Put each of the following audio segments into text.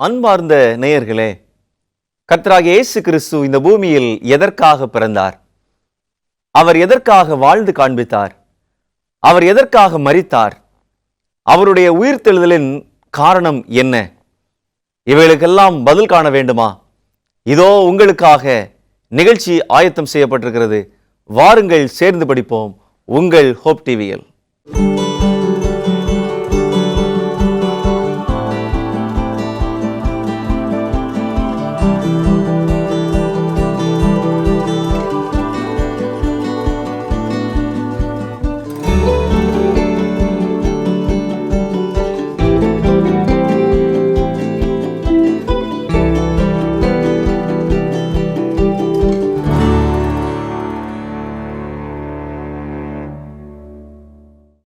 அன்பார்ந்த நேயர்களே, கர்த்தராகிய இயேசு கிறிஸ்து இந்த பூமியில் எதற்காக பிறந்தார்? அவர் எதற்காக வாழ்ந்து காண்பித்தார்? அவர் எதற்காக மரித்தார்? அவருடைய உயிர்த்தெழுதலின் காரணம் என்ன? இவைகளுக்கெல்லாம் பதில் காண வேண்டுமா? இதோ உங்களுக்காக நிகழ்ச்சி ஆயத்தம் செய்யப்பட்டிருக்கிறது. வாருங்கள், சேர்ந்து படிப்போம் உங்கள் ஹோப் டிவியில்.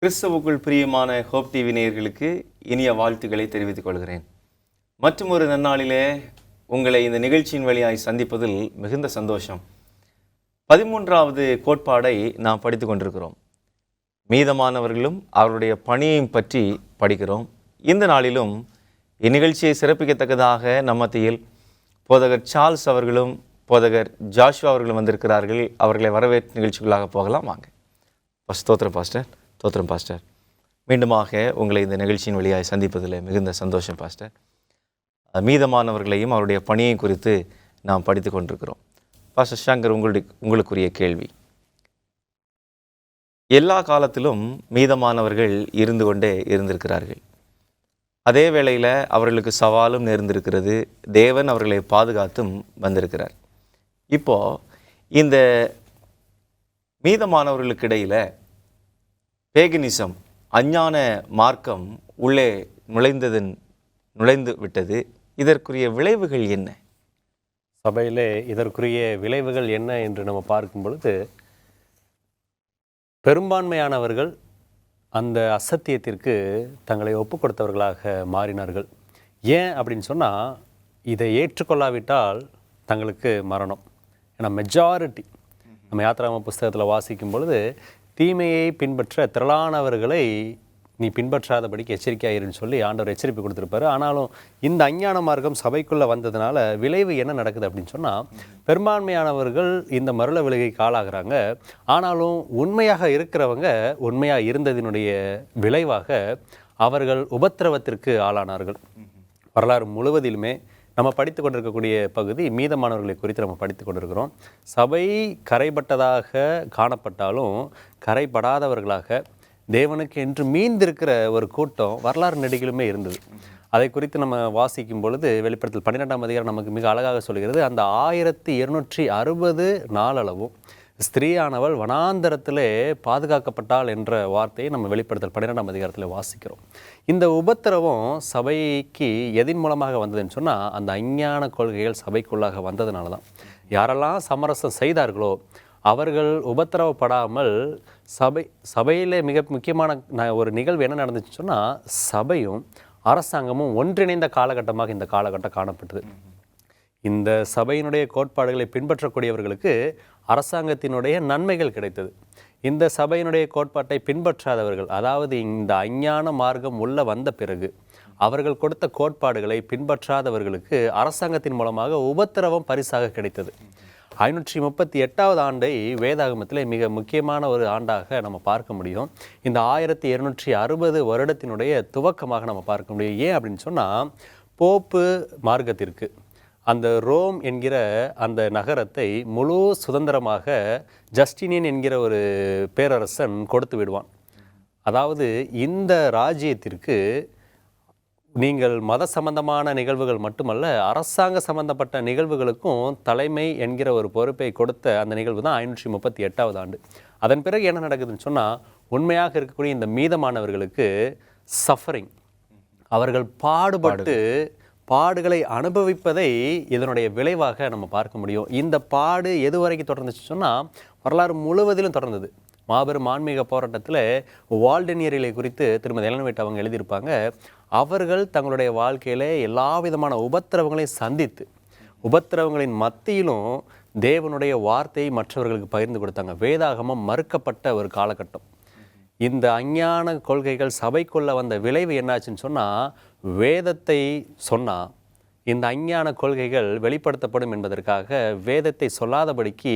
கிறிஸ்தவுக்குள் பிரியமான ஹோப் டிவி நேயர்களுக்கு இனிய வாழ்த்துக்களை தெரிவித்துக் கொள்கிறேன். மற்றும் ஒரு நன்னாளிலே உங்களை இந்த நிகழ்ச்சியின் வழியாய் சந்திப்பதில் மிகுந்த சந்தோஷம். 13வது கோட்பாடை நாம் படித்து கொண்டிருக்கிறோம். மீதமானவர்களும் அவருடைய பணியையும் பற்றி படிக்கிறோம். இந்த நாளிலும் இந்நிகழ்ச்சியை சிறப்பிக்கத்தக்கதாக நம் மத்தியில் போதகர் சார்ல்ஸ் அவர்களும் போதகர் ஜாஷுவா அவர்களும் வந்திருக்கிறார்கள். அவர்களை வரவேற்று நிகழ்ச்சிக்குள்ளாக போகலாம். வாங்க. ஸ்தோத்திரம் பாஸ்டர். தோத்திரம் பாஸ்டர். மீண்டுமாக உங்களை இந்த நிகழ்ச்சியின் வழியாய் சந்திப்பதில் மிகுந்த சந்தோஷம் பாஸ்டர். மீதமானவர்களையும் அவருடைய பணியை குறித்து நாம் படித்து கொண்டிருக்கிறோம். பாஸ்டர் ஷங்கர், உங்களுக்குரிய கேள்வி. எல்லா காலத்திலும் மீதமானவர்கள் இருந்து கொண்டே இருந்திருக்கிறார்கள். அதே வேளையில் அவர்களுக்கு சவாலும் நேர்ந்திருக்கிறது. தேவன் அவர்களை பாதுகாத்தும் வந்திருக்கிறார். இப்போது இந்த மீதமானவர்களுக்கு இடையில் பேகனிசம், அஞ்ஞான மார்க்கம் உள்ளே நுழைந்து விட்டது. இதற்குரிய விளைவுகள் என்ன? சபையிலே இதற்குரிய விளைவுகள் என்ன என்று நம்ம பார்க்கும் பொழுது, பெரும்பான்மையானவர்கள் அந்த அசத்தியத்திற்கு தங்களை ஒப்பு கொடுத்தவர்களாக மாறினார்கள். ஏன் அப்படின்னு சொன்னால், இதை ஏற்றுக்கொள்ளாவிட்டால் தங்களுக்கு மரணம். ஏன்னா மெஜாரிட்டி நம்ம யாத்திராகம புஸ்தகத்தில் வாசிக்கும் பொழுது, தீமையை பின்பற்ற திரளானவர்களை நீ பின்பற்றாதபடிக்கு எச்சரிக்கையாயிருன்னு சொல்லி ஆண்டவர் எச்சரிப்பு கொடுத்துருப்பாரு. ஆனாலும் இந்த அஞ்ஞான மார்க்கம் சபைக்குள்ளே வந்ததுனால விளைவு என்ன நடக்குது அப்படின்னு சொன்னால், பெரும்பான்மையானவர்கள் இந்த மருள விளைவுக்கு ஆளாகிறாங்க. ஆனாலும் உண்மையாக இருக்கிறவங்க உண்மையாக இருந்ததினுடைய விளைவாக அவர்கள் உபத்திரவத்திற்கு ஆளானார்கள். வரலாறு முழுவதிலுமே நம்ம படித்து கொண்டிருக்கக்கூடிய பகுதி மீதமானவர்களை குறித்து நம்ம படித்து கொண்டிருக்கிறோம். சபை கரைப்பட்டதாக காணப்பட்டாலும் கரைப்படாதவர்களாக தேவனுக்கு என்று மீந்திருக்கிற ஒரு கூட்டம் வரலாறு நெடுகிலுமே இருந்தது. அதை குறித்து நம்ம வாசிக்கும் பொழுது வெளிப்படுத்தல் 12ஆம் அதிகாரம் நமக்கு மிக அழகாக சொல்கிறது. அந்த 1260 நாளளவும் ஸ்திரீயானவள் வனாந்தரத்திலே பாதுகாக்கப்பட்டாள் என்ற வார்த்தையை நம்ம வெளிப்படுத்தல் 12ஆம் அதிகாரத்தில் வாசிக்கிறோம். இந்த உபத்திரவம் சபைக்கு எதின் மூலமாக வந்ததுன்னு சொன்னால், அந்த அஞ்ஞான கொள்கைகள் சபைக்குள்ளாக வந்ததுனால தான். யாரெல்லாம் சமரசம் செய்தார்களோ அவர்கள் உபத்திரவப்படாமல் சபையில் மிக முக்கியமான ஒரு நிகழ்வு என்ன நடந்துச்சுன்னு சொன்னால், சபையும் அரசாங்கமும் ஒன்றிணைந்த காலகட்டமாக இந்த காலகட்டம் காணப்பட்டது. இந்த சபையினுடைய கோட்பாடுகளை பின்பற்றக்கூடியவர்களுக்கு அரசாங்கத்தினுடைய நன்மைகள் கிடைத்தது. இந்த சபையினுடைய கோட்பாட்டை பின்பற்றாதவர்கள், அதாவது இந்த அஞ்ஞான மார்க்கம் உள்ள வந்த பிறகு அவர்கள் கொடுத்த கோட்பாடுகளை பின்பற்றாதவர்களுக்கு அரசாங்கத்தின் மூலமாக உபத்திரவம் பரிசாக கிடைத்தது. 538வது ஆண்டை வேதாகமத்தில் மிக முக்கியமான ஒரு ஆண்டாக நம்ம பார்க்க முடியும். இந்த 1260 வருடத்தினுடைய துவக்கமாக நம்ம பார்க்க முடியும். ஏன் அப்படின்னு சொன்னால், போப்பு மார்க்கத்திற்கு அந்த ரோம் என்கிற அந்த நகரத்தை முழு சுதந்திரமாக ஜஸ்டினியன் என்கிற ஒரு பேரரசன் கொடுத்து விடுவான். அதாவது இந்த ராஜ்யத்திற்கு நீங்கள் மத சம்பந்தமான நிகழ்வுகள் மட்டுமல்ல, அரசாங்க சம்பந்தப்பட்ட நிகழ்வுகளுக்கும் தலைமை என்கிற ஒரு பொறுப்பை கொடுத்த அந்த நிகழ்வு தான் 538வது ஆண்டு. அதன் பிறகு என்ன நடக்குதுன்னு சொன்னால், உண்மையாக இருக்கக்கூடிய இந்த மீதமானவர்களுக்கு சஃபரிங், அவர்கள் பாடுகளை அனுபவிப்பதை இதனுடைய விளைவாக நம்ம பார்க்க முடியும். இந்த பாடு எது வரைக்கும் தொடர்ந்துச்சு சொன்னால், வரலாறு முழுவதிலும் தொடர்ந்தது. மாபெரும் ஆன்மீக போராட்டத்தில் வால்டனியர்களை குறித்து திருமதி எலன் ஒயிட் அவங்க எழுதியிருப்பாங்க. அவர்கள் தங்களுடைய வாழ்க்கையில் எல்லா விதமான உபத்திரவங்களையும் சந்தித்து, உபத்திரவங்களின் மத்தியிலும் தேவனுடைய வார்த்தையை மற்றவர்களுக்கு பகிர்ந்து கொடுத்தாங்க. வேதாகமம் மறுக்கப்பட்ட ஒரு காலகட்டம். இந்த அஞ்ஞான கொள்கைகள் சபைக்குள்ள வந்த விளைவு என்னாச்சுன்னு சொன்னால், வேதத்தை சொன்னால் இந்த அஞ்ஞான கொள்கைகள் வெளிப்படுத்தப்படும் என்பதற்காக வேதத்தை சொல்லாதபடிக்கு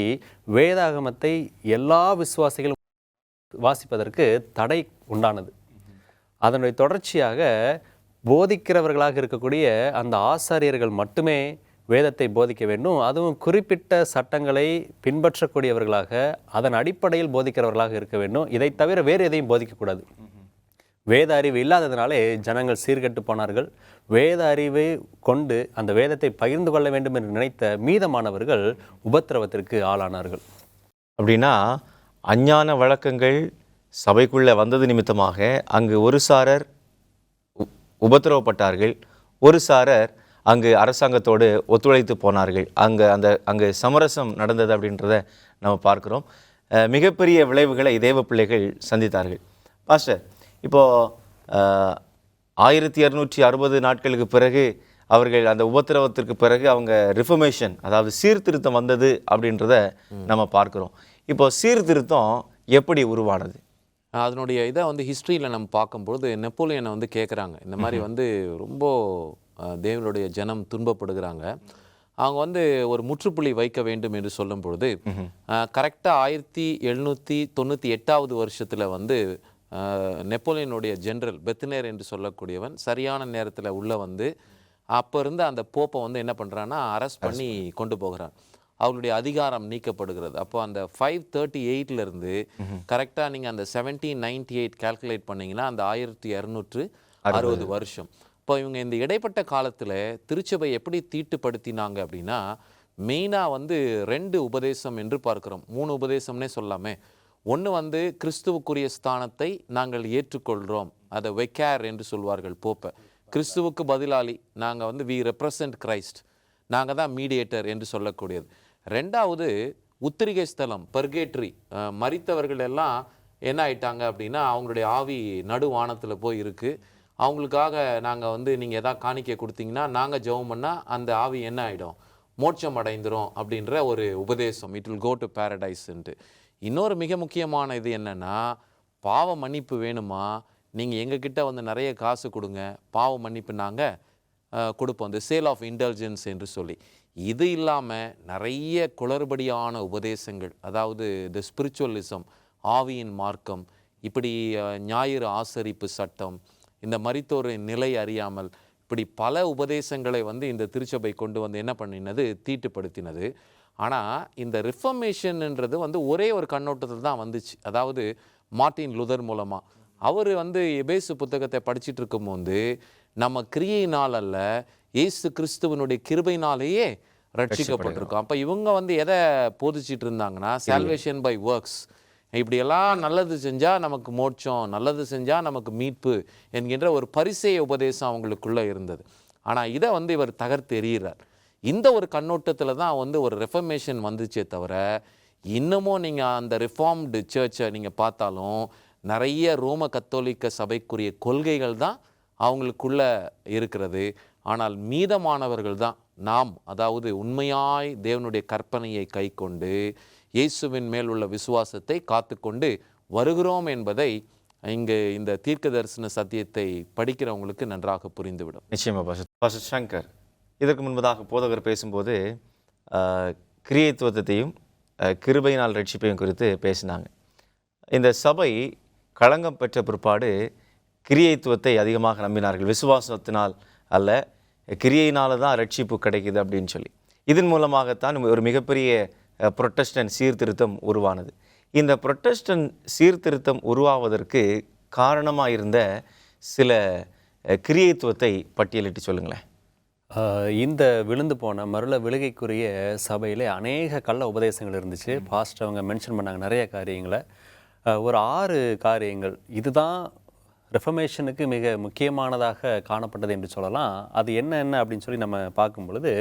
வேதாகமத்தை எல்லா விசுவாசிகளும் வாசிப்பதற்கு தடை உண்டானது. அதனுடைய தொடர்ச்சியாக போதிக்கிறவர்களாக இருக்கக்கூடிய அந்த ஆசாரியர்கள் மட்டுமே வேதத்தை போதிக்க வேண்டும். அதுவும் குறிப்பிட்ட சட்டங்களை பின்பற்றக்கூடியவர்களாக அதன் அடிப்படையில் போதிக்கிறவர்களாக இருக்க வேண்டும். இதை தவிர வேறு எதையும் போதிக்கக்கூடாது. வேத அறிவு இல்லாததினாலே ஜனங்கள் சீர்கெட்டு போனார்கள். வேத அறிவை கொண்டு அந்த வேதத்தை பகிர்ந்து கொள்ள வேண்டும் என்று நினைத்த மீதமானவர்கள் உபத்திரவத்திற்கு ஆளானார்கள். அப்படின்னா அஞ்ஞான வழக்கங்கள் சபைக்குள்ளே வந்தது நிமித்தமாக அங்கு ஒரு சாரர் உபத்திரவப்பட்டார்கள், ஒரு சாரர் அங்கு அரசாங்கத்தோடு ஒத்துழைத்து போனார்கள். அங்கு சமரசம் நடந்தது அப்படின்றத நம்ம பார்க்குறோம். மிகப்பெரிய விளைவுகளை தேவ பிள்ளைகள் சந்தித்தார்கள். பாஸ்டர், இப்போது 1260 நாட்களுக்கு பிறகு அவர்கள் அந்த உபத்திரவத்திற்கு பிறகு அவங்க ரிஃபர்மேஷன், அதாவது சீர்திருத்தம் வந்தது அப்படின்றத நம்ம பார்க்குறோம். இப்போ சீர்திருத்தம் எப்படி உருவானது? அதனுடைய இதை ஹிஸ்ட்ரியில் நம்ம பார்க்கும்பொழுது நெப்போலியனை கேட்குறாங்க. இந்த மாதிரி ரொம்ப தேவனுடைய ஜனம் துன்பப்படுகிறாங்க, அவங்க ஒரு முற்றுப்புள்ளி வைக்க வேண்டும் என்று சொல்லும் பொழுது கரெக்டாக 1798 வருஷத்தில் நெப்போலியனுடைய ஜெனரல் பெத்னேர் என்று சொல்லக்கூடியவன் சரியான நேரத்தில் உள்ளே அப்போ இருந்த அந்த போப்பை என்ன பண்ணுறான்னா அரெஸ்ட் பண்ணி கொண்டு போகிறான். அவருடைய அதிகாரம் நீக்கப்படுகிறது. அப்போ அந்த 538 கரெக்டாக நீங்கள் அந்த 1798 கால்குலேட் பண்ணிங்கன்னா அந்த 1260 வருஷம். இப்போ இவங்க இந்த இடைப்பட்ட காலத்தில் திருச்சபை எப்படி தீட்டுப்படுத்தினாங்க அப்படின்னா, மெயினாக 2 உபதேசம் என்று பார்க்குறோம். 3 உபதேசம்னே சொல்லாமே. ஒன்று கிறிஸ்துவுக்குரிய ஸ்தானத்தை நாங்கள் ஏற்றுக்கொள்கிறோம், அதை வெக்கார் என்று சொல்வார்கள் போப்பை. கிறிஸ்துவுக்கு பதிலாளி நாங்கள் வி ரெப்ரசன்ட் கிரைஸ்ட், நாங்கள் தான் மீடியேட்டர் என்று சொல்லக்கூடியது. 2வது உத்திரிகை ஸ்தலம், பர்கேட்ரி, மரித்தவர்கள் எல்லாம் என்ன ஆயிட்டாங்க அப்படின்னா அவங்களுடைய ஆவி நடுவானத்தில் போய் இருக்குது. அவங்களுக்காக நாங்கள் நீங்கள் எதாவது காணிக்கை கொடுத்தீங்கன்னா நாங்கள் ஜெபம் பண்ணால் அந்த ஆவி என்ன ஆகிடும், மோட்சம் அடைந்துரும் அப்படின்ற ஒரு உபதேசம். இட் வில் கோ டு பேரடைஸ்ன்ட்டு. இன்னொரு மிக முக்கியமான இது என்னென்னா, பாவ மன்னிப்பு வேணுமா, நீங்கள் எங்ககிட்ட நிறைய காசு கொடுங்க, பாவ மன்னிப்பு நாங்கள் கொடுப்போம், இந்த சேல் ஆஃப் இன்டெலிஜென்ஸ் என்று சொல்லி. இது இல்லாமல் நிறைய குளறுபடியான உபதேசங்கள், அதாவது த ஸ்பிரிச்சுவலிசம், ஆவியின் மார்க்கம், இப்படி ஞாயிறு ஆசரிப்பு சட்டம், இந்த மரித்தோரின் நிலை அறியாமல், இப்படி பல உபதேசங்களை இந்த திருச்சபை கொண்டு என்ன பண்ணினது, தீட்டுப்படுத்தினது. ஆனால் இந்த ரிஃபர்மேஷன்ன்றது ஒரே ஒரு கண்ணோட்டத்தில் தான் வந்துச்சு. அதாவது மார்ட்டின் லூதர் மூலமாக அவர் எபேசு புத்தகத்தை படிச்சுட்டு இருக்கும்போது நம்ம கிரியையினால் அல்ல, இயேசு கிறிஸ்துவனுடைய கிருபையினாலேயே ரட்சிக்கப்பட்டிருக்கோம். அப்போ இவங்க எதை போதிச்சிட்டு இருந்தாங்கன்னா, சால்வேஷன் பை ஒர்க்ஸ், இப்படியெல்லாம் நல்லது செஞ்சால் நமக்கு மோட்சம், நல்லது செஞ்சால் நமக்கு மீட்பு என்கின்ற ஒரு பரிசேய உபதேசம் அவங்களுக்குள்ளே இருந்தது. ஆனால் இதை இவர் தகர்த்து எறிகிறார். இந்த ஒரு கண்ணோட்டத்தில் தான் ஒரு ரெஃபர்மேஷன் வந்துச்சே தவிர, இன்னமும் நீங்கள் அந்த ரிஃபார்ம்டு சர்ச்சை நீங்கள் பார்த்தாலும் நிறைய ரோம கத்தோலிக்க சபைக்குரிய கொள்கைகள் தான் அவங்களுக்குள்ளே இருக்கிறது. ஆனால் மீதமானவர்கள் தான் நாம், அதாவது உண்மையாய் தேவனுடைய கற்பனையை கை கொண்டு இயேசுவின் மேல் உள்ள விசுவாசத்தை காத்துக்கொண்டு வருகிறோம் என்பதை இங்கு இந்த தீர்க்க தரிசன சத்தியத்தை படிக்கிறவங்களுக்கு நன்றாக புரிந்துவிடும். நிச்சயமா பாஸ்டர் சங்கர், இதற்கு முன்பதாக போதகர் பேசும்போது கிரியத்துவத்தையும் கிருபையினால் ரட்சிப்பையும் குறித்து பேசினாங்க. இந்த சபை களங்கம் பெற்ற பிற்பாடு கிரியத்துவத்தை அதிகமாக நம்பினார்கள். விசுவாசத்தினால் அல்ல, கிரியையினால தான் ரட்சிப்பு கிடைக்குது அப்படின்னு சொல்லி. இதன் மூலமாகத்தான் ஒரு மிகப்பெரிய புரொட்டஸ்டன்ட் சீர்திருத்தம் உருவானது. இந்த புரொட்டஸ்டன்ட் சீர்திருத்தம் உருவாவதற்கு காரணமாக இருந்த சில கிரியத்துவத்தை பட்டியலிட்டு சொல்லுங்களேன். இந்த விழுந்து போன மருள விழுகைக்குரிய சபையில் அநேக கள்ள உபதேசங்கள் இருந்துச்சு. பாஸ்டர் அவங்க மென்ஷன் பண்ணாங்க நிறைய காரியங்களை. ஒரு 6 காரியங்கள் இதுதான் ரெஃபர்மேஷனுக்கு மிக முக்கியமானதாக காணப்பட்டது என்று சொல்லலாம். அது என்ன அப்படின்னு சொல்லி நம்ம பார்க்கும் பொழுது,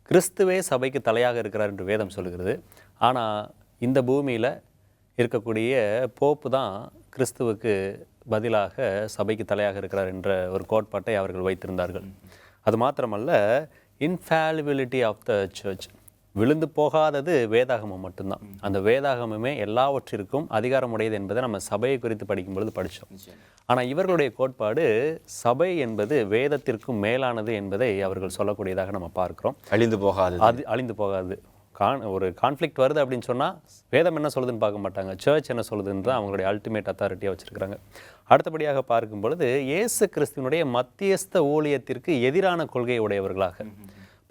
கிறிஸ்துவே சபைக்கு தலையாக இருக்கிறார் என்று வேதம் சொல்கிறது. ஆனால் இந்த பூமியில் இருக்கக்கூடிய போப்பு தான் கிறிஸ்துவுக்கு பதிலாக சபைக்கு தலையாக இருக்கிறார் என்ற ஒரு கோட்பாட்டை அவர்கள் வைத்திருந்தார்கள். அது மாத்திரமல்ல, இன்ஃபாலிபிலிட்டி ஆஃப் த சர்ச், விழுந்து போகாதது வேதாகமம் மட்டும்தான். அந்த வேதாகமமே எல்லாவற்றிற்கும் அதிகாரமுடையது என்பதை நம்ம சபையை குறித்து படிக்கும் பொழுது படித்தோம். ஆனால் இவர்களுடைய கோட்பாடு சபை என்பது வேதத்திற்கும் மேலானது என்பதை அவர்கள் சொல்லக்கூடியதாக நம்ம பார்க்கிறோம். அழிந்து போகாது, அது அழிந்து போகாது. ஒரு கான்ஃப்ளிக்ட் வருது அப்படின்னு சொன்னால் வேதம் என்ன சொல்லுதுன்னு பார்க்க மாட்டாங்க, சர்ச் என்ன சொல்லுதுன்னு தான் அவங்களுடைய அல்டிமேட் அத்தாரிட்டியாக வச்சுருக்கிறாங்க. அடுத்தபடியாக பார்க்கும் பொழுது இயேசு கிறிஸ்துவனுடைய மத்தியஸ்த ஊழியத்திற்கு எதிரான கொள்கை உடையவர்களாக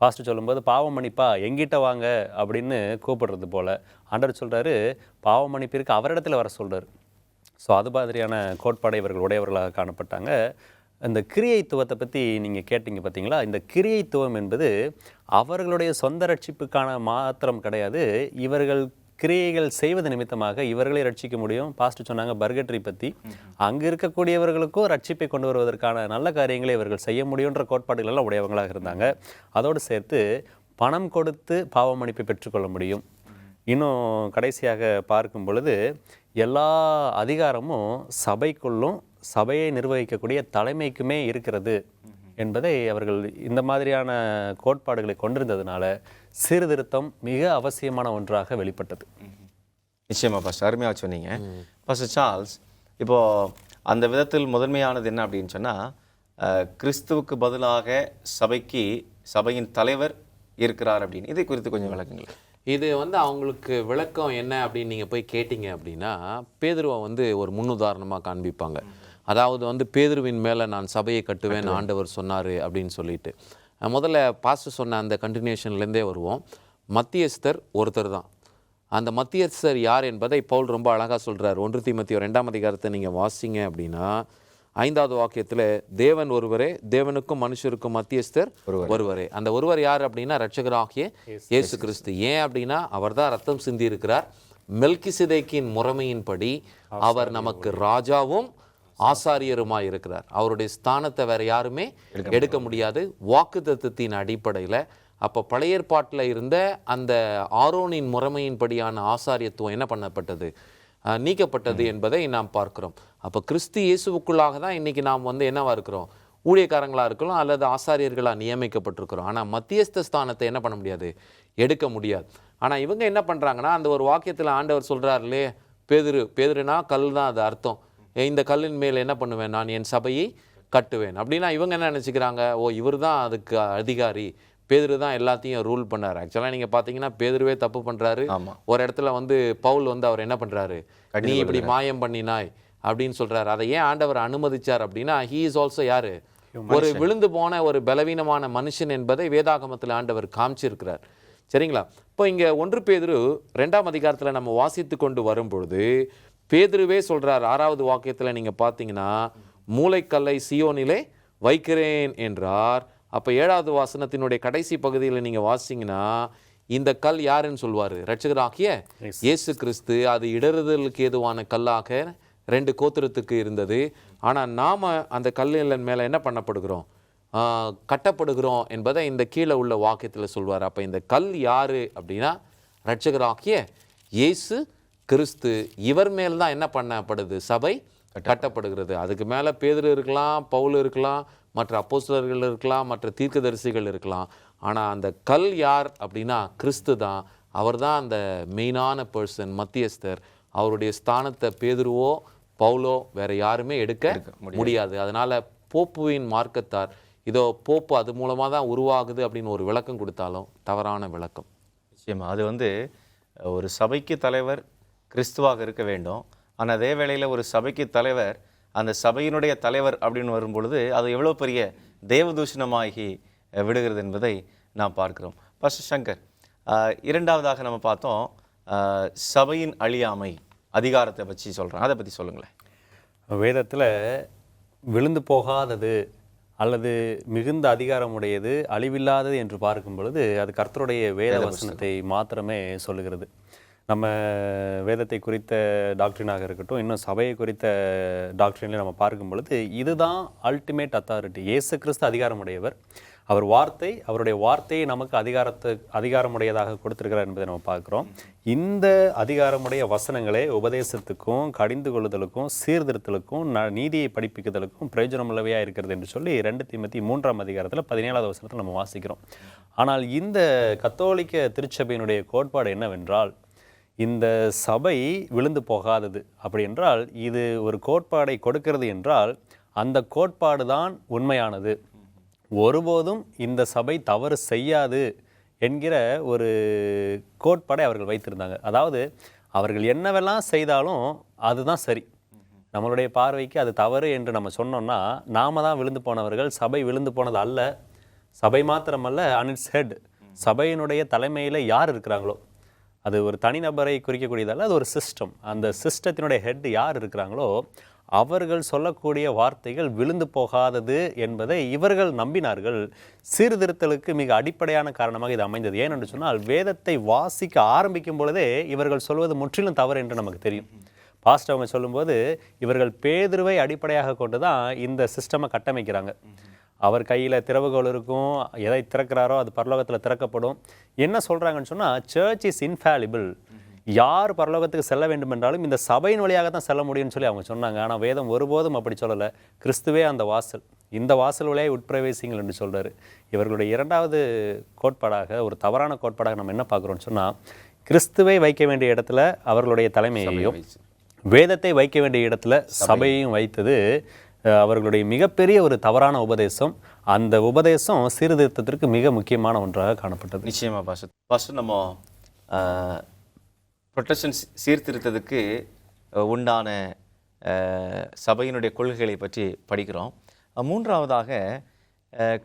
பாஸ்டர் சொல்லும்போது பாவம் மன்னிப்பா எங்கிட்ட வாங்க அப்படின்னு கூப்பிடுறது போல் ஆண்டவர் சொல்கிறாரு பாவம் மன்னிப்பிற்கு அவரிடத்துல வர சொல்கிறார். ஸோ அது மாதிரியான கோட்பாடை இவர்கள் உடையவர்களாக காணப்பட்டாங்க. இந்த கிரியைத்துவத்தை பற்றி நீங்கள் கேட்டீங்க பார்த்தீங்களா, இந்த கிரியைத்துவம் என்பது அவர்களுடைய சொந்த ரட்சிப்புக்கான மாத்திரம் கிடையாது. இவர்கள் கிரியைகள் செய்வது நிமித்தமாக இவர்களை ரட்சிக்க முடியும். பாஸ்டர் சொன்னாங்க பர்கட்ரி பற்றி, அங்கே இருக்கக்கூடியவர்களுக்கும் ரட்சிப்பை கொண்டு வருவதற்கான நல்ல காரியங்களை இவர்கள் செய்ய முடியுன்ற கோட்பாடுகள் எல்லாம் உடையவங்களாக இருந்தாங்க. அதோடு சேர்த்து பணம் கொடுத்து பாவ மன்னிப்பை பெற்றுக்கொள்ள முடியும். இன்னும் கடைசியாக பார்க்கும் பொழுது எல்லா அதிகாரமும் சபைக்குள்ளும் சபையை நிர்வகிக்கக்கூடிய தலைமைக்குமே இருக்கிறது என்பதை அவர்கள் இந்த மாதிரியான கோட்பாடுகளை கொண்டிருந்ததுனால சீர்திருத்தம் மிக அவசியமான ஒன்றாக வெளிப்பட்டது. நிச்சயமா பாஸ்டர், அருமையாக சொன்னீங்க. பாஸ்டர் சார்ல்ஸ், இப்போது அந்த விதத்தில் முதன்மையானது என்ன அப்படின்னு சொன்னால், கிறிஸ்துவுக்கு பதிலாக சபைக்கு சபையின் தலைவர் இருக்கிறார் அப்படின்னு, இதை குறித்து கொஞ்சம் விளக்குங்கள். இது அவங்களுக்கு விளக்கம் என்ன அப்படின்னு நீங்கள் போய் கேட்டிங்க அப்படின்னா, பேதுருவை ஒரு முன்னுதாரணமாக காண்பிப்பாங்க. அதாவது பேதுருவின் மேலே நான் சபையை கட்டுவேன் ஆண்டவர் சொன்னார் அப்படின்னு சொல்லிட்டு. முதல்ல பாஸ்டர் சொன்ன அந்த கண்டினியூஷன்லேருந்தே வருவோம். மத்தியஸ்தர் ஒருத்தர் தான். அந்த மத்தியஸ்தர் யார் என்பதை பவுல் ரொம்ப அழகாக சொல்கிறார். 1 தீமோத்தேயு 2ஆம் அதிகாரத்தை நீங்கள் வாசிங்க அப்படின்னா 5வது வாக்கியத்தில் தேவன் ஒருவரே, தேவனுக்கும் மனுஷருக்கும் மத்தியஸ்தர் ஒருவரே. அந்த ஒருவர் யார் அப்படின்னா ரட்சகராகிய இயேசு கிறிஸ்து. ஏன் அப்படின்னா அவர் தான் ரத்தம் சிந்தி இருக்கிறார். மெல்கிசேதேக்கின் முறைமையின்படி அவர் நமக்கு ராஜாவும் ஆசாரியருமாய் இருக்கிறார். அவருடைய ஸ்தானத்தை வேற யாருமே எடுக்க முடியாது. வாக்குத்தத்தத்தின் அடிப்படையில் அப்போ பழைய ஏற்பாட்டில் இருந்த அந்த ஆரோனின் முறைமையின்படியான ஆசாரியத்துவம் என்ன பண்ணப்பட்டது, நீக்கப்பட்டது என்பதை நாம் பார்க்கிறோம். அப்போ கிறிஸ்து இயேசுவுக்குள்ளாக தான் இன்னைக்கு நாம் என்னவா இருக்கிறோம், ஊழியக்காரங்களாக இருக்கலாம் அல்லது ஆசாரியர்களாக நியமிக்கப்பட்டிருக்கிறோம். ஆனால் மத்தியஸ்த ஸ்தானத்தை என்ன பண்ண முடியாது, எடுக்க முடியாது. ஆனால் இவங்க என்ன பண்ணுறாங்கன்னா, அந்த ஒரு வாக்கியத்தில் ஆண்டவர் சொல்கிறாருலே, பேதுருனா கல் தான் அது அர்த்தம். இந்த கல்லின் மேல் என்ன பண்ணுவேன், நான் என் சபையை கட்டுவேன் அப்படின்னா இவங்க என்ன நினச்சிக்கிறாங்க, ஓ இவர் தான் அதுக்கு அதிகாரி, பேதுரு தான் எல்லாத்தையும் ரூல் பண்ணார். ஆக்சுவலாக நீங்கள் பார்த்தீங்கன்னா பேதுருவே தப்பு பண்ணுறாரு. ஒரு இடத்துல பவுல் அவர் என்ன பண்ணுறாரு, நீ இப்படி மாயம் பண்ணினாய் அப்படின்னு சொல்கிறாரு. அதை ஏன் ஆண்டவர் அனுமதிச்சார் அப்படின்னா, ஹீ இஸ் ஆல்சோ யார், ஒரு விழுந்து போன ஒரு பலவீனமான மனுஷன் என்பதை வேதாகமத்தில் ஆண்டவர் காமிச்சிருக்கிறார். சரிங்களா? இப்போ இங்கே 1 பேதுரு 2ஆம் அதிகாரத்தில் நம்ம வாசித்து கொண்டு வரும்பொழுது பேதுருவே சொல்கிறார். 6வது வாக்கியத்தில் நீங்கள் பார்த்தீங்கன்னா, மூளைக்கல்லை சியோனிலே வைக்கிறேன் என்றார். அப்போ 7வது வசனத்தினுடைய கடைசி பகுதியில் நீங்கள் வாசிங்கன்னா, இந்த கல் யாருன்னு சொல்வார், ரட்சகராகிய இயேசு கிறிஸ்து. அது இடறுதலுக்கு ஏதுவான கல்லாக 2 கோத்திரத்துக்கு இருந்தது. ஆனால் நாம் அந்த கல்லின் மேலே என்ன பண்ணப்படுகிறோம், கட்டப்படுகிறோம் என்பதை இந்த கீழே உள்ள வாக்கியத்தில் சொல்வார். அப்போ இந்த கல் யார் அப்படின்னா ரட்சகராகிய இயேசு கிறிஸ்து. இவர் மேல் தான் என்ன பண்ணப்படுது, சபை கட்டப்படுகிறது. அதுக்கு மேலே பேதுரு இருக்கலாம், பவுல் இருக்கலாம், மற்ற அப்போஸ்தலர்கள் இருக்கலாம், மற்ற தீர்க்கதரிசிகள் இருக்கலாம். ஆனால் அந்த கல் யார் அப்படின்னா கிறிஸ்து தான். அவர் தான் அந்த மெயினான பர்சன், மத்தியஸ்தர். அவருடைய ஸ்தானத்தை பேதுருவோ பவுலோ வேற யாருமே எடுக்க முடியாது. அதனால போப்புவின் மார்க்கத்தார் இதோ போப்பு அது மூலமாக தான் உருவாகுது அப்படின்னு ஒரு விளக்கம் கொடுத்தாலும் தவறான விளக்கம். நிச்சயமா அது ஒரு சபைக்கு தலைவர் கிறிஸ்துவாக இருக்க வேண்டும். ஆனால் அதே வேளையில் ஒரு சபைக்கு தலைவர் அந்த சபையினுடைய தலைவர் அப்படின்னு வரும்பொழுது அது எவ்வளோ பெரிய தேவதூஷணமாகி விடுகிறது என்பதை நாம் பார்க்கிறோம். பாஸ்டர் சங்கர், 2வதாக நம்ம பார்த்தோம் சபையின் அழியாமை அதிகாரத்தை பற்றி சொல்கிறோம், அதை பற்றி சொல்லுங்களேன். வேதத்தில் விழுந்து போகாதது அல்லது மிகுந்த அதிகாரமுடையது அழிவில்லாதது என்று பார்க்கும் பொழுது அது கர்த்தருடைய வேத வசனத்தை மாத்திரமே சொல்லுகிறது. நம்ம வேதத்தை குறித்த டாக்டரினாக இருக்கட்டும், இன்னும் சபையை குறித்த டாக்டரின்லையும் நம்ம பார்க்கும் பொழுது இதுதான் அல்டிமேட் அத்தாரிட்டி. இயேசு கிறிஸ்து அதிகாரமுடையவர். அவர் வார்த்தை, அவருடைய வார்த்தையை நமக்கு அதிகாரமுடையதாக கொடுத்திருக்கிறார் என்பதை நம்ம பார்க்குறோம். இந்த அதிகாரமுடைய வசனங்களே உபதேசத்துக்கும் கடிந்து கொள்ளுதலுக்கும் சீர்திருத்தலுக்கும் நீதியை படிப்பிக்குதலுக்கும் பிரயோஜனமுள்ளவையாக இருக்கிறது என்று சொல்லி 2 தீமோத்தேயு 3ஆம் அதிகாரத்தில் 17வது வசனத்தில் நம்ம வாசிக்கிறோம். ஆனால் இந்த கத்தோலிக்க திருச்சபையினுடைய கோட்பாடு என்னவென்றால், இந்த சபை விழுந்து போகாதது. அப்படி என்றால் இது ஒரு கோட்பாடை கொடுக்கிறது என்றால் அந்த கோட்பாடு தான் உண்மையானது. ஒருபோதும் இந்த சபை தவறு செய்யாது என்கிற ஒரு கோட்பாடை அவர்கள் வைத்திருந்தாங்க. அதாவது அவர்கள் என்னவெல்லாம் செய்தாலும் அதுதான் சரி. நம்மளுடைய பார்வைக்கு அது தவறு என்று நம்ம சொன்னோம்னா நாம தான் விழுந்து போனவர்கள், சபை விழுந்து போனது அல்ல. சபை மாத்திரமல்ல, அன் இட்ஸ் ஹெட், சபையினுடைய தலைமையில் யார் இருக்கிறாங்களோ, அது ஒரு தனிநபரை குறிக்கக்கூடியதல்ல, அது ஒரு சிஸ்டம். அந்த சிஸ்டத்தினுடைய ஹெட் யார் இருக்கிறாங்களோ அவர்கள் சொல்லக்கூடிய வார்த்தைகள் விழுந்து போகாதது என்பதை இவர்கள் நம்பினார்கள். சீர்திருத்தலுக்கு மிக அடிப்படையான காரணமாக இது அமைந்தது. ஏனென்று சொன்னால், வேதத்தை வாசிக்க ஆரம்பிக்கும் பொழுதே இவர்கள் சொல்வது முற்றிலும் தவறு என்று நமக்கு தெரியும். பாஸ்டர் அவங்க சொல்லும்போது இவர்கள் பேதுருவை அடிப்படையாக கொண்டு தான் இந்த சிஸ்டமை கட்டமைக்கிறாங்க. அவர் கையில் திறவுகோல் இருக்கும், எதை திறக்கிறாரோ அது பரலோகத்தில் திறக்கப்படும். என்ன சொல்கிறாங்கன்னு சொன்னால், சர்ச் இஸ் இன்ஃபாலிபிள், யார் பரலோகத்துக்கு செல்ல வேண்டும் என்றாலும் இந்த சபையின் வழியாக தான் செல்ல முடியும்னு சொல்லி அவங்க சொன்னாங்க. ஆனால் வேதம் ஒருபோதும் அப்படி சொல்லலை. கிறிஸ்துவே அந்த வாசல், இந்த வாசல் வழியாக உட்பிரவேசிங்கள் என்று சொல்கிறாரு. இவர்களுடைய இரண்டாவது கோட்பாடாக, ஒரு தவறான கோட்பாடாக நம்ம என்ன பார்க்குறோம்னு சொன்னால், கிறிஸ்துவை வைக்க வேண்டிய இடத்துல அவர்களுடைய தலைமையையும், வேதத்தை வைக்க வேண்டிய இடத்துல சபையையும் வைத்தது அவர்களுடைய மிகப்பெரிய ஒரு தவறான உபதேசம். அந்த உபதேசம் சீர்திருத்தத்திற்கு மிக முக்கியமான ஒன்றாக காணப்பட்டது. நிச்சயமாக பாஸ்டர், நம்ம புரொட்டஸ்டன்ட் சீர்திருத்தத்துக்கு உண்டான சபையினுடைய கொள்கைகளை பற்றி படிக்கிறோம். மூன்றாவதாக,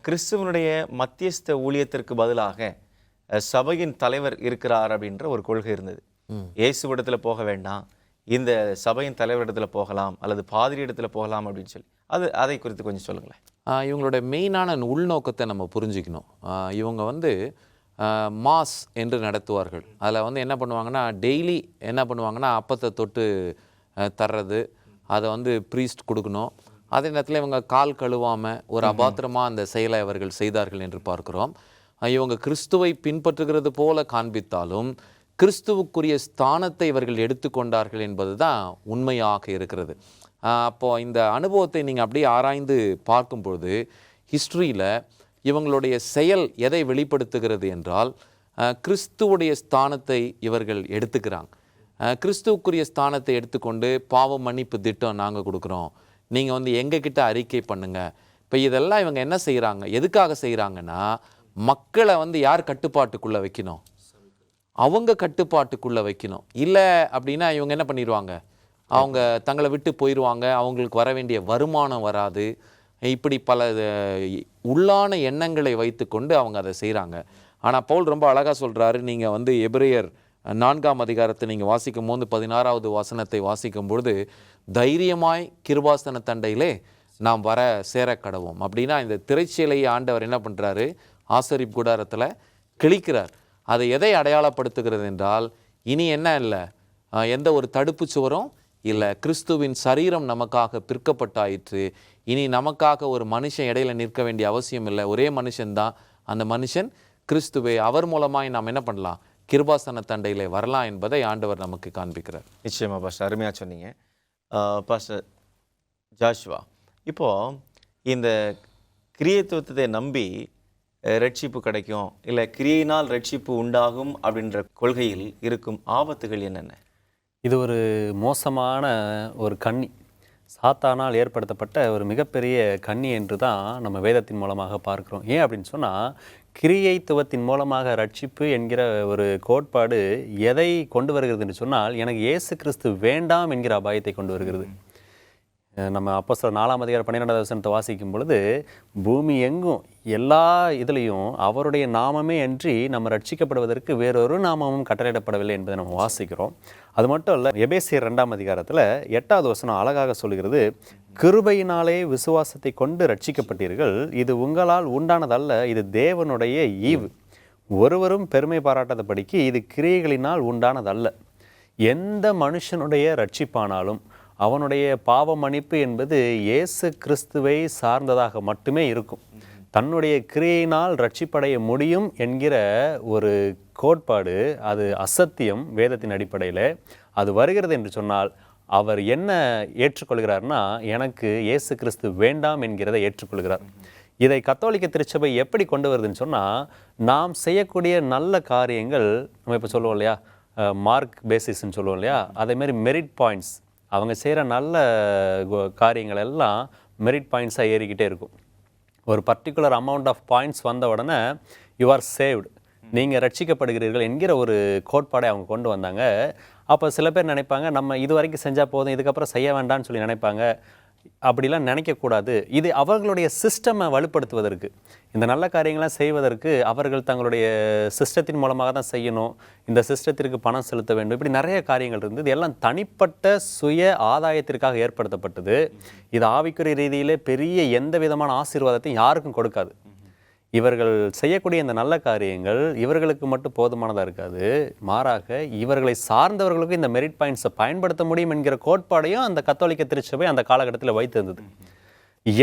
கிறிஸ்துவனுடைய மத்தியஸ்த ஊழியத்திற்கு பதிலாக சபையின் தலைவர் இருக்கிறார் அப்படின்ற ஒரு கொள்கை இருந்தது. இயேசுவிடத்தில் போக வேண்டாம், இந்த சபையின் தலைவரிடத்தில் போகலாம் அல்லது பாதிரி இடத்துல போகலாம் அப்படின்னு சொல்லி, அதை குறித்து கொஞ்சம் சொல்லுங்களேன். இவங்களோட மெயினான உள்நோக்கத்தை நம்ம புரிஞ்சுக்கணும். இவங்க மாஸ் என்று நடத்துவார்கள். அதில் என்ன பண்ணுவாங்கன்னா, டெய்லி என்ன பண்ணுவாங்கன்னா, அப்பத்தை தொட்டு தர்றது, அதை ப்ரீஸ்ட் கொடுக்கணும். அதே நேரத்தில் இவங்க கால் கழுவாமல் ஒரு அபாத்திரமாக அந்த செயலை அவர்கள் செய்தார்கள் என்று பார்க்கிறோம். இவங்க கிறிஸ்துவை பின்பற்றுகிறது போல காண்பித்தாலும் கிறிஸ்துவுக்குரிய ஸ்தானத்தை இவர்கள் எடுத்துக்கொண்டார்கள் என்பது தான் உண்மையாக இருக்கிறது. அப்போது இந்த அனுபவத்தை நீங்கள் அப்படியே ஆராய்ந்து பார்க்கும்பொழுது, ஹிஸ்ட்ரியில் இவங்களுடைய செயல் எதை வெளிப்படுத்துகிறது என்றால், கிறிஸ்துவுடைய ஸ்தானத்தை இவர்கள் எடுத்துக்கிறாங்க. கிறிஸ்துவுக்குரிய ஸ்தானத்தை எடுத்துக்கொண்டு பாவ மன்னிப்பு திட்டம் நாங்கள் கொடுக்குறோம், நீங்கள் எங்ககிட்ட அறிக்கை பண்ணுங்கள். இப்போ இதெல்லாம் இவங்க என்ன செய்கிறாங்க, எதுக்காக செய்கிறாங்கன்னா, மக்களை யார் கட்டுப்பாட்டுக்குள்ளே வைக்கணும், அவங்க கட்டுப்பாட்டுக்குள்ளே வைக்கணும். இல்லை அப்படின்னா இவங்க என்ன பண்ணிடுவாங்க, அவங்க தங்களை விட்டு போயிடுவாங்க, அவங்களுக்கு வர வேண்டிய வருமானம் வராது. இப்படி பல உள்ளான எண்ணங்களை வைத்து கொண்டு அவங்க அதை செய்கிறாங்க. ஆனால் பவுல் ரொம்ப அழகாக சொல்கிறாரு. நீங்கள் எபிரேயர் 4ஆம் அதிகாரத்தை நீங்கள் வாசிக்கும் போது 16வது வசனத்தை வாசிக்கும் பொழுது, தைரியமாய் கிருபாசன தண்டையிலே நாம் வர சேர கடவோம் அப்படின்னா, இந்த திரைச்சீலையை ஆண்டவர் என்ன பண்ணுறாரு, ஆசரிப்பு கூடாரத்தில் கிழிக்கிறார். அதை எதை அடையாளப்படுத்துகிறது என்றால், இனி என்ன இல்லை, எந்த ஒரு தடுப்பு சுவரும் இல்லை, கிறிஸ்துவின் சரீரம் நமக்காக பிற்கப்பட்டாயிற்று. இனி நமக்காக ஒரு மனுஷன் இடையில நிற்க வேண்டிய அவசியம் இல்லை. ஒரே மனுஷன்தான், அந்த மனுஷன் கிறிஸ்துவே. அவர் மூலமாய் நாம் என்ன பண்ணலாம், கிருபாசன தண்டையிலே வரலாம் என்பதை ஆண்டவர் நமக்கு காண்பிக்கிறார். நிச்சயமாக பாஸ்டர், அருமையாக சொன்னீங்க. பாஸ்டர் ஜாஷ்வா, இப்போது இந்த கிரியத்துவத்தை நம்பி ரட்சிப்பு கிடைக்கும், இல்லை கிரியையினால் ரட்சிப்பு உண்டாகும் அப்படின்ற கொள்கையில் இருக்கும் ஆபத்துகள் என்னென்ன? இது ஒரு மோசமான ஒரு கண்ணி, சாத்தானால் ஏற்படுத்தப்பட்ட ஒரு மிகப்பெரிய கண்ணி என்று தான் நம்ம வேதத்தின் மூலமாக பார்க்கிறோம். ஏன் அப்படின்னு சொன்னால், கிரியைத்துவத்தின் மூலமாக ரட்சிப்பு என்கிற ஒரு கோட்பாடு எதை கொண்டு வருகிறது என்று சொன்னால், எனக்கு இயேசு கிறிஸ்து வேண்டாம் என்கிற அபாயத்தை கொண்டு வருகிறது. நம்ம அப்போஸ்தலர் 4ஆம் அதிகாரம் 12வது வசனத்தை வாசிக்கும் பொழுது, பூமி எங்கும் எல்லா இதுலேயும் அவருடைய நாமமே அன்றி நம்ம ரட்சிக்கப்படுவதற்கு வேறொரு நாமமும் கட்டளையிடப்படவில்லை என்பதை நம்ம வாசிக்கிறோம். அது மட்டும் இல்லை, எபேசியர் 2ஆம் அதிகாரத்தில் 8வது வசனம் அழகாக சொல்கிறது, கிருபையினாலே விசுவாசத்தை கொண்டு ரட்சிக்கப்பட்டீர்கள், இது உங்களால் உண்டானதல்ல, இது தேவனுடைய ஈவு, ஒருவரும் பெருமை பாராட்டாதபடிக்கு இது கிரியைகளினால் உண்டானதல்ல. எந்த மனுஷனுடைய ரட்சிப்பானாலும் அவனுடைய பாவ மன்னிப்பு என்பது இயேசு கிறிஸ்துவை சார்ந்ததாக மட்டுமே இருக்கும். தன்னுடைய கிரியையினால் ரட்சிப்படைய முடியும் என்கிற ஒரு கோட்பாடு, அது அசத்தியம். வேதத்தின் அடிப்படையில் அது வருகிறது என்று சொன்னால், அவர் என்ன ஏற்றுக்கொள்கிறார்னா, எனக்கு இயேசு கிறிஸ்து வேண்டாம் என்கிறதை ஏற்றுக்கொள்கிறார். இதை கத்தோலிக்க திருச்சபை எப்படி கொண்டு வருதுன்னு சொன்னால், நாம் செய்யக்கூடிய நல்ல காரியங்கள், நம்ம இப்போ சொல்லுவோம் இல்லையா, மார்க் பேசிஸ்ன்னு சொல்லுவோம் இல்லையா, அதேமாரி மெரிட் பாயிண்ட்ஸ், அவங்க செய்கிற நல்ல காரியங்கள் எல்லாம் மெரிட் பாயிண்ட்ஸாக ஏறிக்கிட்டே இருக்கும். ஒரு பர்டிகுலர் அமௌண்ட் ஆஃப் பாயிண்ட்ஸ் வந்த உடனே யூ ஆர் சேவ்டு, நீங்கள் ரட்சிக்கப்படுகிறீர்கள் என்கிற ஒரு கோட்பாடை அவங்க கொண்டு வந்தாங்க. அப்போ சில பேர் நினைப்பாங்க, நம்ம இது வரைக்கும் செஞ்சால் போதும், இதுக்கப்புறம் செய்ய வேண்டாம்னு சொல்லி நினைப்பாங்க. அப்படிலாம் நினைக்கக்கூடாது. இது அவர்களுடைய சிஸ்டமை வலுப்படுத்துவதற்கு, இந்த நல்ல காரியங்கள்லாம் செய்வதற்கு அவர்கள் தங்களுடைய சிஸ்டத்தின் மூலமாக தான் செய்யணும், இந்த சிஸ்டத்திற்கு பணம் செலுத்த வேண்டும், இப்படி நிறைய காரியங்கள் இருந்து இது எல்லாம் தனிப்பட்ட சுய ஆதாயத்திற்காக ஏற்படுத்தப்பட்டது. இது ஆவிக்குரிய ரீதியிலே பெரிய எந்த விதமான ஆசீர்வாதத்தையும் யாருக்கும் கொடுக்காது. இவர்கள் செய்யக்கூடிய இந்த நல்ல காரியங்கள் இவர்களுக்கு மட்டும் போதுமானதாக இருக்காது, மாறாக இவர்களை சார்ந்தவர்களுக்கும் இந்த மெரிட் பாயிண்ட்ஸை பயன்படுத்த முடியும் என்கிற கோட்பாடையும் அந்த கத்தோலிக்க திருச்சபை அந்த காலகட்டத்தில் வைத்திருந்தது.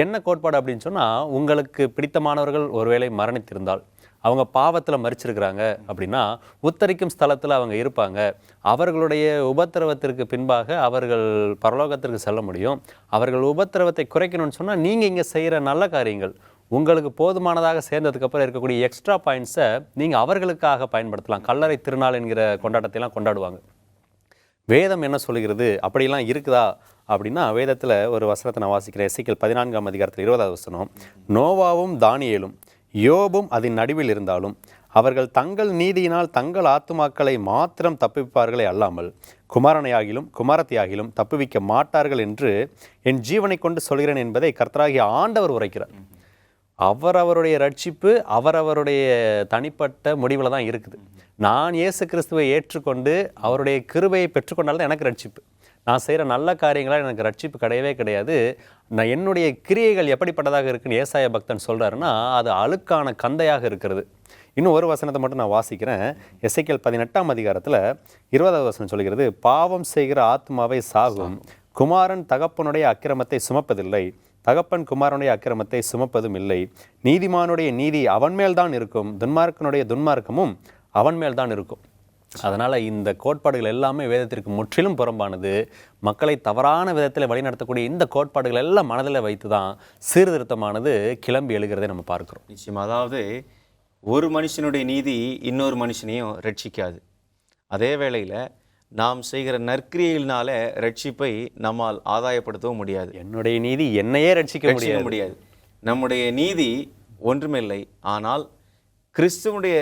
என்ன கோட்பாடு அப்படின்னு சொன்னால், உங்களுக்கு பிடித்தமானவர்கள் ஒருவேளை மரணித்திருந்தால், அவங்க பாவத்தில் மரிச்சிருக்கிறாங்க அப்படின்னா உத்தரிக்கும் ஸ்தலத்தில் அவங்க இருப்பாங்க, அவர்களுடைய உபத்திரவத்திற்கு பின்பாக அவர்கள் பரலோகத்திற்கு செல்ல முடியும். அவர்கள் உபத்திரவத்தை குறைக்கணும்னு சொன்னால் நீங்கள் இங்கே செய்கிற நல்ல காரியங்கள் உங்களுக்கு போதுமானதாக சேர்ந்ததுக்கப்புறம் இருக்கக்கூடிய எக்ஸ்ட்ரா பாயிண்ட்ஸை நீங்கள் அவர்களுக்காக பயன்படுத்தலாம். கல்லறை திருநாள் என்கிற கொண்டாட்டத்தைலாம் கொண்டாடுவாங்க. வேதம் என்ன சொல்கிறது, அப்படிலாம் இருக்குதா அப்படின்னா, வேதத்தில் ஒரு வசனத்தை நான் வாசிக்கிறேன். எசேக்கியேல் 14ஆம் அதிகாரத்தில் 20வது வசனம், நோவாவும் தானியேலும் யோபும் அதன் நடுவில் இருந்தாலும் அவர்கள் தங்கள் நீதியினால் தங்கள் ஆத்துமாக்களை மாத்திரம் தப்புவிப்பார்களே அல்லாமல் குமாரனையாகிலும் குமாரத்தையாகிலும் தப்புவிக்க மாட்டார்கள் என்று என் ஜீவனை கொண்டு சொல்கிறேன் என்பதை கர்த்தராகிய ஆண்டவர் உரைக்கிறார். அவரவருடைய ரட்சிப்பு அவரவருடைய தனிப்பட்ட முடிவில் தான் இருக்குது. நான் இயேசு கிறிஸ்துவை ஏற்றுக்கொண்டு அவருடைய கிருபையை பெற்றுக்கொண்டால்தான் எனக்கு ரட்சிப்பு. நான் செய்கிற நல்ல காரியங்களால் எனக்கு ரட்சிப்பு கிடையவே கிடையாது. நான் என்னுடைய கிரியைகள் எப்படிப்பட்டதாக இருக்குன்னு ஏசாயா பக்தன் சொல்கிறாருன்னா, அது அழுக்கான கந்தையாக இருக்கிறது. இன்னும் ஒரு வசனத்தை மட்டும் நான் வாசிக்கிறேன். எசேக்கியேல் 18ஆம் அதிகாரத்தில் 20வது வசனம் சொல்கிறது, பாவம் செய்கிற ஆத்மாவை சாகும், குமாரன் தகப்பனுடைய அக்கிரமத்தை சுமப்பதில்லை, தகப்பன் குமாரனுடைய அக்கிரமத்தை சுமப்பதும் இல்லை, நீதிமானுடைய நீதி அவன் மேல்தான் இருக்கும், துன்மார்க்கனுடைய துன்மார்க்கமும் அவன் மேல்தான் இருக்கும். அதனால் இந்த கோட்பாடுகள் எல்லாமே வேதத்திற்கு முற்றிலும் புறம்பானது. மக்களை தவறான விதத்தில் வழிநடத்தக்கூடிய இந்த கோட்பாடுகள் எல்லாம் மனதில் வைத்து தான் சீர்திருத்தமானது கிளம்பி எழுகிறதை நம்ம பார்க்கிறோம். நிச்சயம். அதாவது ஒரு மனுஷனுடைய நீதி இன்னொரு மனுஷனையும் ரட்சிக்காது. அதே வேளையில் நாம் செய்கிற நற்கிரியையினால ரட்சிப்பை நம்மால் ஆதாயப்படுத்தவும் முடியாது. என்னுடைய நீதி என்னையே ரட்சிக்க முடியாது. நம்முடைய நீதி ஒன்றுமில்லை, ஆனால் கிறிஸ்துவனுடைய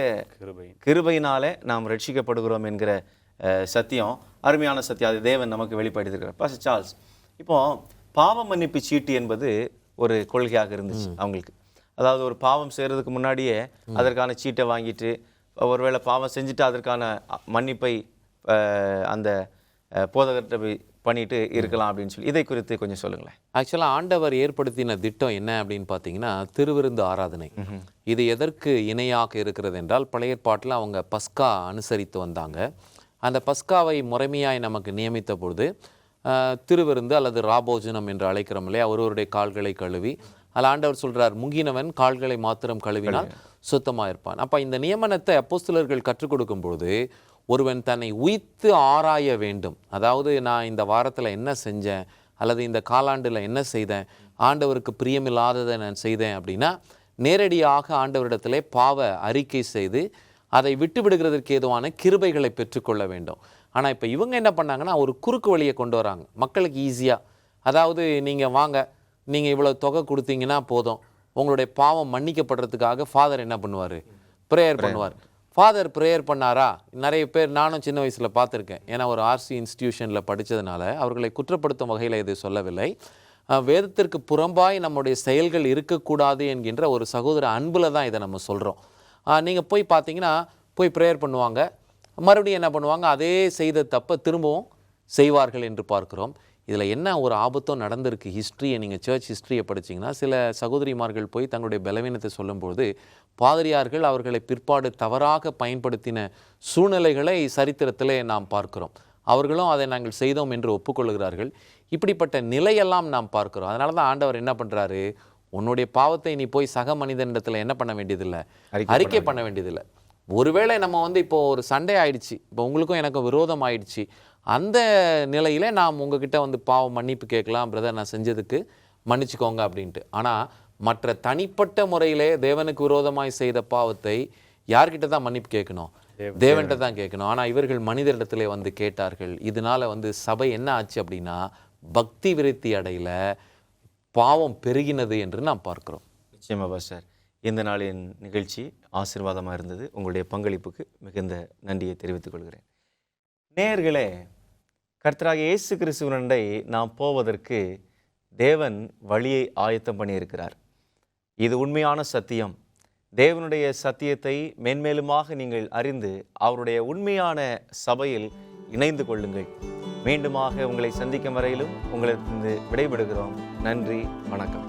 கிருபையினாலே நாம் ரட்சிக்கப்படுகிறோம் என்கிற சத்தியம், அருமையான சத்தியம், அது தேவன் நமக்கு வெளிப்படுத்தியிருக்கிறார். பாஸ்டர் சார்ல்ஸ், இப்போ பாவ மன்னிப்பு சீட்டு என்பது ஒரு கொள்கையாக இருந்துச்சு அவங்களுக்கு. அதாவது ஒரு பாவம் செய்கிறதுக்கு முன்னாடியே அதற்கான சீட்டை வாங்கிட்டு, ஒருவேளை பாவம் செஞ்சுட்டு அதற்கான மன்னிப்பை அந்த போதகர்கிட்ட பண்ணிட்டு இருக்கலாம் அப்படின்னு சொல்லி, இதை குறித்து கொஞ்சம் சொல்லுங்களேன். ஆக்சுவலாக ஆண்டவர் ஏற்படுத்தின திட்டம் என்ன அப்படின்னு பார்த்தீங்கன்னா, திருவிருந்து ஆராதனை. இது எதற்கு இணையாக இருக்கிறது என்றால், பழைய ஏற்பாட்டில் அவங்க பஸ்கா அனுசரித்து வந்தாங்க. அந்த பஸ்காவை முறைமையாய் நமக்கு நியமித்த பொழுது திருவிருந்து அல்லது ராபோஜனம் என்று அழைக்கிறோம் இல்லையா, ஒருவருடைய கால்களை கழுவி, அதில் ஆண்டவர் சொல்கிறார், முங்கினவன் கால்களை மாத்திரம் கழுவினால் சுத்தமாக இருப்பான். அப்போ இந்த நியமனத்தை அப்போஸ்தலர்கள் கற்றுக் கொடுக்கும்போது, ஒருவன் தன்னை உய்த்து ஆராய வேண்டும். அதாவது நான் இந்த வாரத்தில் என்ன செஞ்சேன், அல்லது இந்த காலாண்டில் என்ன செய்தேன், ஆண்டவருக்கு பிரியமில்லாததை நான் செய்தேன் அப்படின்னா, நேரடியாக ஆண்டவரிடத்திலே பாவ அறிக்கை செய்து அதை விட்டு விடுகிறதற்கு ஏதுவான கிருபைகளை பெற்றுக்கொள்ள வேண்டும். ஆனால் இப்போ இவங்க என்ன பண்ணாங்கன்னா, ஒரு குறுக்கு வழியை கொண்டு வராங்க மக்களுக்கு ஈஸியாக. அதாவது நீங்கள் வாங்க, நீங்கள் இவ்வளோ தொகை கொடுத்தீங்கன்னா போதும், உங்களுடைய பாவம் மன்னிக்கப்படுறதுக்காக ஃபாதர் என்ன பண்ணுவார், ப்ரேயர் பண்ணுவார். ஃபாதர் ப்ரேயர் பண்ணாரா? நிறைய பேர், நானும் சின்ன வயசில் பார்த்துருக்கேன். ஏன்னா ஒரு ஆர்சி இன்ஸ்டிடியூஷனில் படித்ததுனால அவர்களை குற்றப்படுத்தும் வகையில் இது சொல்லவில்லை. வேதத்திற்கு புறம்பாய் நம்முடைய செயல்கள் இருக்கக்கூடாது என்கின்ற ஒரு சகோதர அன்பில் தான் இதை நம்ம சொல்கிறோம். நீங்கள் போய் பார்த்தீங்கன்னா, போய் ப்ரேயர் பண்ணுவாங்க, மறுபடியும் என்ன பண்ணுவாங்க, அதே செய்த தப்பை திரும்பவும் செய்வார்கள் என்று பார்க்குறோம். இதில் என்ன ஒரு ஆபத்தும் நடந்திருக்கு. ஹிஸ்ட்ரியை நீங்கள் சர்ச் ஹிஸ்ட்ரியை படிச்சிங்கன்னா, சில சகோதரிமார்கள் போய் தங்களுடைய பலவீனத்தை சொல்லும்போது பாதிரியார்கள் அவர்களை பிற்பாடு தவறாக பயன்படுத்தின சூழ்நிலைகளை சரித்திரத்திலே நாம் பார்க்கிறோம். அவர்களும் அதை நாங்கள் செய்தோம் என்று ஒப்புக்கொள்கிறார்கள். இப்படிப்பட்ட நிலையெல்லாம் நாம் பார்க்கிறோம். அதனால தான் ஆண்டவர் என்ன பண்ணுறாரு, உன்னுடைய பாவத்தை நீ போய் சக மனிதனிடத்தில் என்ன பண்ண வேண்டியதில்லை, அறிக்கை பண்ண வேண்டியதில்லை. ஒருவேளை நம்ம இப்போது ஒரு சண்டை ஆயிடுச்சு, இப்போ உங்களுக்கும் எனக்கும் விரோதம் ஆயிடுச்சு, அந்த நிலையில் நாம் உங்ககிட்ட பாவம் மன்னிப்பு கேட்கலாம், பிரதர் நான் செஞ்சதுக்கு மன்னிச்சுக்கோங்க அப்படின்ட்டு. ஆனால் மற்ற தனிப்பட்ட முறையிலே தேவனுக்கு விரோதமாய் செய்த பாவத்தை யார்கிட்ட தான் மன்னிப்பு கேட்கணும்? தேவன்கிட்ட தான் கேட்கணும். ஆனால் இவர்கள் மனிதரிடத்திலே வந்து கேட்டார்கள். இதனால வந்து சபை என்ன ஆச்சு அப்படின்னா பக்தி விருத்தி அடையில, பாவம் பெருகினது என்று நாம் பார்க்கிறோம். நிச்சயமா பாஸ்டர், இந்த நாளின் நிகழ்ச்சி ஆசீர்வாதமாக இருந்தது. உங்களுடைய பங்களிப்புக்கு மிகுந்த நன்றியை தெரிவித்துக் கொள்கிறேன். நேயர்களே, கர்த்தராகிய இயேசு கிறிஸ்துவனுடைய நாம் போவதற்கு தேவன் வழியை ஆயத்தம் பண்ணியிருக்கிறார். இது உண்மையான சத்தியம். தேவனுடைய சத்தியத்தை மென்மேலுமாக நீங்கள் அறிந்து அவருடைய உண்மையான சபையில் இணைந்து கொள்ளுங்கள். மீண்டுமாக உங்களை சந்திக்கும் வரையிலும் உங்களிடத்திலிருந்து விடைபெறுகிறோம். நன்றி, வணக்கம்.